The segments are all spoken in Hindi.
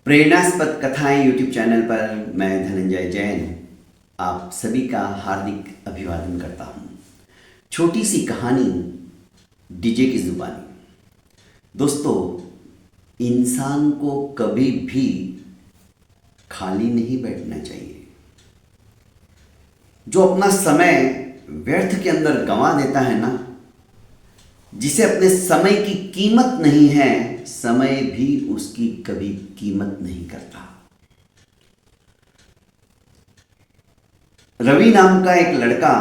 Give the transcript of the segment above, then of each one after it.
प्रेरणास्पद कथाएं यूट्यूब चैनल पर मैं धनंजय जैन आप सभी का हार्दिक अभिवादन करता हूं। छोटी सी कहानी डीजे की जुबानी। दोस्तों, इंसान को कभी भी खाली नहीं बैठना चाहिए। जो अपना समय व्यर्थ के अंदर गंवा देता है ना, जिसे अपने समय की कीमत नहीं है, समय भी उसकी कभी कीमत नहीं करता। रवि नाम का एक लड़का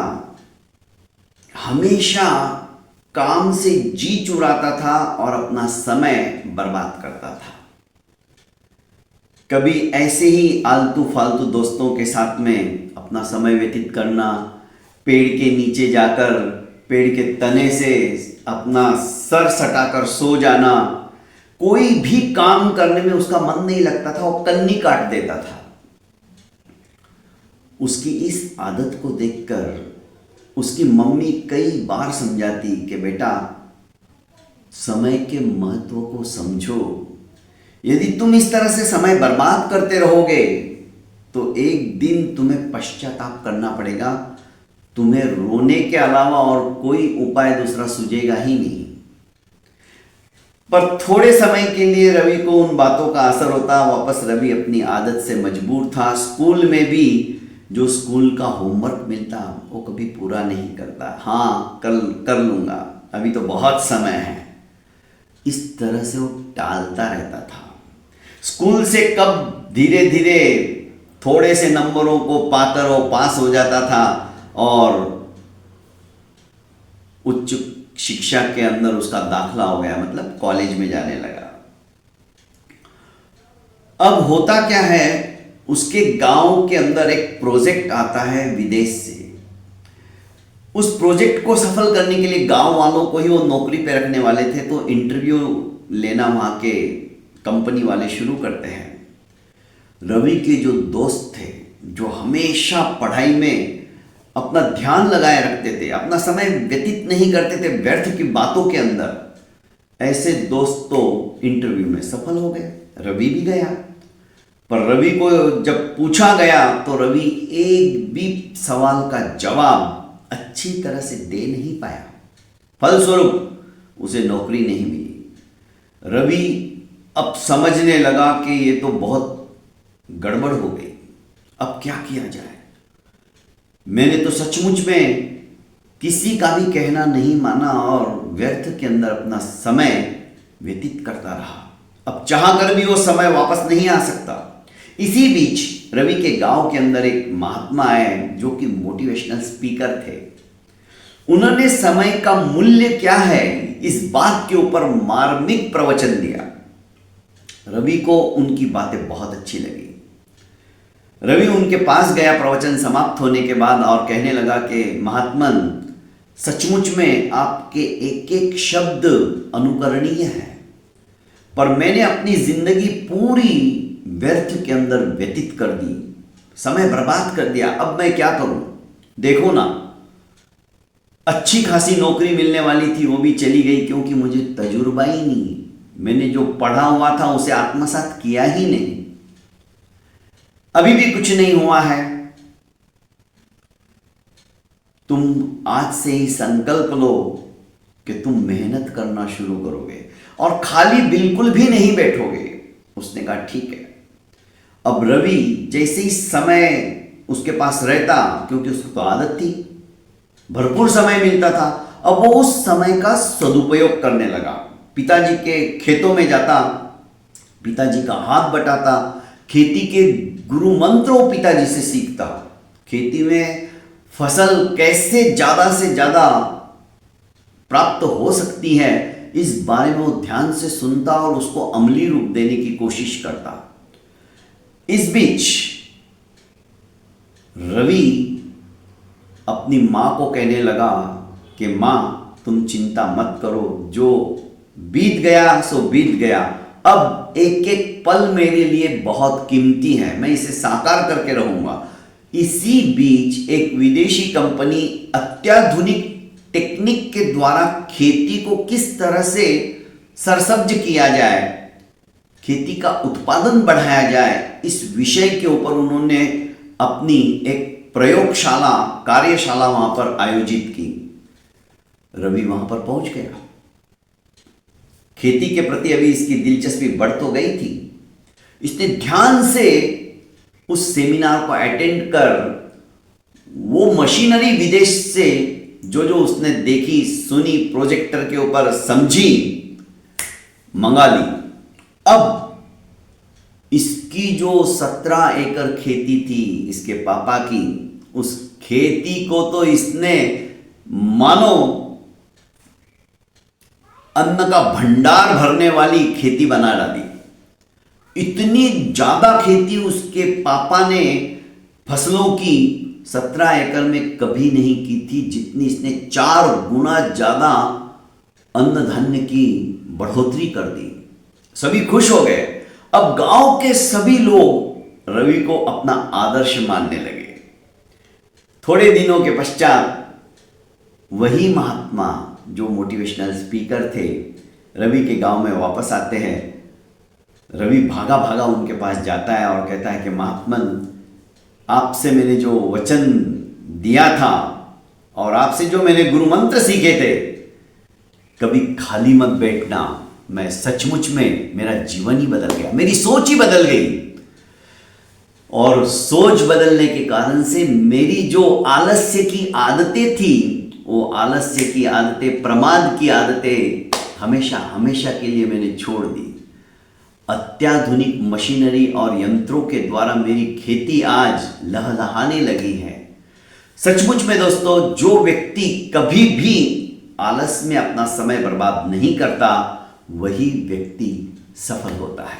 हमेशा काम से जी चुराता था और अपना समय बर्बाद करता था। कभी ऐसे ही आलतू फालतू दोस्तों के साथ में अपना समय व्यतीत करना, पेड़ के नीचे जाकर पेड़ के तने से अपना सर सटाकर सो जाना, कोई भी काम करने में उसका मन नहीं लगता था, वो कन्नी काट देता था। उसकी इस आदत को देखकर उसकी मम्मी कई बार समझाती कि बेटा, समय के महत्व को समझो। यदि तुम इस तरह से समय बर्बाद करते रहोगे तो एक दिन तुम्हें पश्चाताप करना पड़ेगा। तुम्हें रोने के अलावा और कोई उपाय दूसरा सूझेगा ही नहीं। पर थोड़े समय के लिए रवि को उन बातों का असर होता। वापस रवि अपनी आदत से मजबूर था। स्कूल में भी जो स्कूल का होमवर्क मिलता वो कभी पूरा नहीं करता। हाँ, कल कर लूंगा, अभी तो बहुत समय है। इस तरह से वो टालता रहता था। स्कूल से कब धीरे धीरे थोड़े से नंबरों को पाकर वो पास हो जाता था और उच्च शिक्षा के अंदर उसका दाखला हो गया, मतलब कॉलेज में जाने लगा। अब होता क्या है, उसके गांव के अंदर एक प्रोजेक्ट आता है विदेश से। उस प्रोजेक्ट को सफल करने के लिए गांव वालों को ही वो नौकरी पे रखने वाले थे। तो इंटरव्यू लेना वहां के कंपनी वाले शुरू करते हैं। रवि के जो दोस्त थे, जो हमेशा पढ़ाई में अपना ध्यान लगाए रखते थे, अपना समय व्यतीत नहीं करते थे व्यर्थ की बातों के अंदर, ऐसे दोस्त तो इंटरव्यू में सफल हो गए। रवि भी गया, पर रवि को जब पूछा गया तो रवि एक भी सवाल का जवाब अच्छी तरह से दे नहीं पाया। फलस्वरूप उसे नौकरी नहीं मिली। रवि अब समझने लगा कि ये तो बहुत गड़बड़ हो गई, अब क्या किया जाए। मैंने तो सचमुच में किसी का भी कहना नहीं माना और व्यर्थ के अंदर अपना समय व्यतीत करता रहा। अब चाहकर भी वो समय वापस नहीं आ सकता। इसी बीच रवि के गांव के अंदर एक महात्मा आए जो कि मोटिवेशनल स्पीकर थे। उन्होंने समय का मूल्य क्या है इस बात के ऊपर मार्मिक प्रवचन दिया। रवि को उनकी बातें बहुत अच्छी लगी। रवि उनके पास गया प्रवचन समाप्त होने के बाद और कहने लगा कि महात्मन, सचमुच में आपके एक एक शब्द अनुकरणीय है, पर मैंने अपनी जिंदगी पूरी व्यर्थ के अंदर व्यतीत कर दी, समय बर्बाद कर दिया। अब मैं क्या करूं? देखो ना, अच्छी खासी नौकरी मिलने वाली थी, वो भी चली गई क्योंकि मुझे तजुर्बा ही नहीं। मैंने जो पढ़ा हुआ था उसे आत्मसात किया ही नहीं। अभी भी कुछ नहीं हुआ है। तुम आज से ही संकल्प लो कि तुम मेहनत करना शुरू करोगे और खाली बिल्कुल भी नहीं बैठोगे। उसने कहा ठीक है। अब रवि जैसे ही समय उसके पास रहता, क्योंकि उसको तो आदत थी, भरपूर समय मिलता था, अब वो उस समय का सदुपयोग करने लगा। पिताजी के खेतों में जाता, पिताजी का हाथ बटाता, खेती के गुरु मंत्र वो पिताजी से सीखता। खेती में फसल कैसे ज्यादा से ज्यादा प्राप्त हो सकती है, इस बारे में वो ध्यान से सुनता और उसको अमली रूप देने की कोशिश करता। इस बीच रवि अपनी मां को कहने लगा कि मां, तुम चिंता मत करो, जो बीत गया सो बीत गया। अब एक एक पल मेरे लिए बहुत कीमती है, मैं इसे साकार करके रहूंगा। इसी बीच एक विदेशी कंपनी अत्याधुनिक टेक्निक के द्वारा खेती को किस तरह से सरसब्ज किया जाए, खेती का उत्पादन बढ़ाया जाए, इस विषय के ऊपर उन्होंने अपनी एक प्रयोगशाला, कार्यशाला वहां पर आयोजित की। रवि वहां पर पहुंच गया। खेती के प्रति अभी इसकी दिलचस्पी बढ़ तो गई थी। इसने ध्यान से उस सेमिनार को अटेंड कर वो मशीनरी विदेश से जो जो उसने देखी, सुनी, प्रोजेक्टर के ऊपर समझी, मंगा ली। अब इसकी जो 17 एकड़ खेती थी इसके पापा की, उस खेती को तो इसने मानो अन्न का भंडार भरने वाली खेती बना डाली। इतनी ज्यादा खेती उसके पापा ने फसलों की 17 एकड़ में कभी नहीं की थी, जितनी इसने 4 गुना ज्यादा अन्न धान्य की बढ़ोतरी कर दी। सभी खुश हो गए। अब गांव के सभी लोग रवि को अपना आदर्श मानने लगे। थोड़े दिनों के पश्चात वही महात्मा जो मोटिवेशनल स्पीकर थे रवि के गांव में वापस आते हैं। रवि भागा भागा उनके पास जाता है और कहता है कि महात्मन, आपसे मैंने जो वचन दिया था और आपसे जो मैंने गुरु मंत्र सीखे थे, कभी खाली मत बैठना। मैं सचमुच में, मेरा जीवन ही बदल गया, मेरी सोच ही बदल गई। और सोच बदलने के कारण से मेरी जो आलस्य की आदतें थी, वो आलस्य की आदतें, प्रमाद की आदतें हमेशा हमेशा के लिए मैंने छोड़ दी। अत्याधुनिक मशीनरी और यंत्रों के द्वारा मेरी खेती आज लहलहाने लगी है। सचमुच में दोस्तों, जो व्यक्ति कभी भी आलस में अपना समय बर्बाद नहीं करता, वही व्यक्ति सफल होता है।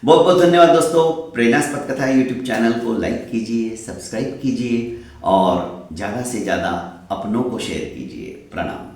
बहुत बहुत धन्यवाद दोस्तों। प्रेरणास्पद कथा यूट्यूब चैनल को लाइक कीजिए, सब्सक्राइब कीजिए और ज़्यादा से ज़्यादा अपनों को शेयर कीजिए। प्रणाम।